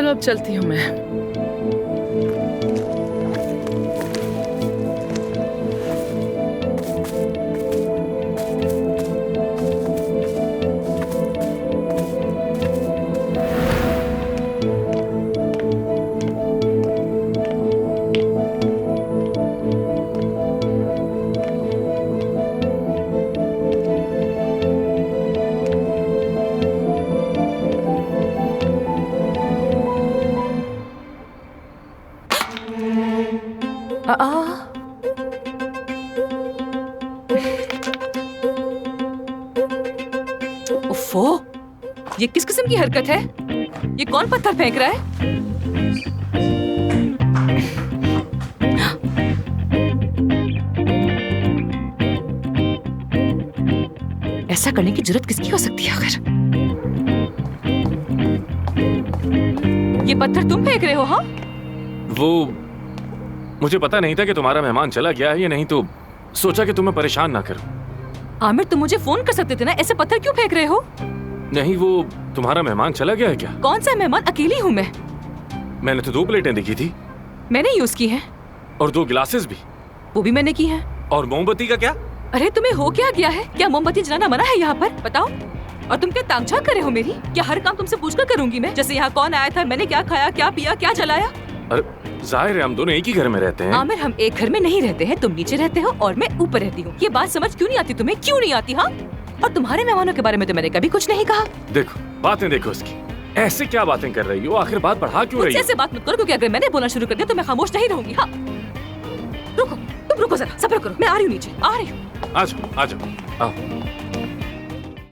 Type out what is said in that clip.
चलो अब चलती हूँ मैं। उफ़ो, ये किस किस्म की हरकत है? ये कौन पत्थर फेंक रहा है? ऐसा करने की जरूरत किसकी हो सकती है आखिर? ये पत्थर तुम फेंक रहे हो? हाँ? वो मुझे पता नहीं था कि तुम्हारा मेहमान चला गया है या नहीं, तो सोचा कि तुम्हें परेशान ना करूं। आमिर, तुम मुझे फोन कर सकते थे ना, ऐसे पत्थर क्यों फेंक रहे हो? नहीं, वो तुम्हारा मेहमान चला गया है क्या? कौन सा मेहमान? अकेली हूँ मैं। मैंने तो 2 प्लेटें देखी थी। मैंने यूज की है। और 2 गिलासेस भी। वो भी मैंने की है। और मोमबत्ती का क्या? अरे तुम्हें हो क्या गया है? क्या मोमबत्ती जलाना मना है यहाँ पर? बताओ। और तुम क्या तांगझाक कर रहे हो मेरी? क्या हर काम तुमसे पूछकर करूंगी मैं? जैसे यहाँ कौन आया था, मैंने क्या खाया, क्या पिया, क्या जलाया? अरे जाहिर है हम दोनों एक ही घर में रहते हैं। आमिर, हम एक घर में नहीं रहते हैं। तुम नीचे रहते हो और मैं ऊपर रहती हूँ। ये बात समझ क्यों नहीं आती तुम्हें? क्यों नहीं आती? हाँ? और तुम्हारे मेहमानों के बारे में तो मैंने कभी कुछ नहीं कहा। देखो, बातें देखो इसकी। ऐसे क्या बातें कर रही हो? आखिर बात बढ़ा क्यों रही हो? ऐसे बात मत करो, क्योंकि अगर मैंने बोलना शुरू कर दिया तो मैं खामोश नहीं रहूंगी। हाँ, रुको, तुम रुको जरा, सब्र करो, मैं आ रही हूँ नीचे, आ रही हूँ। आ जाओ, आ जाओ, आओ।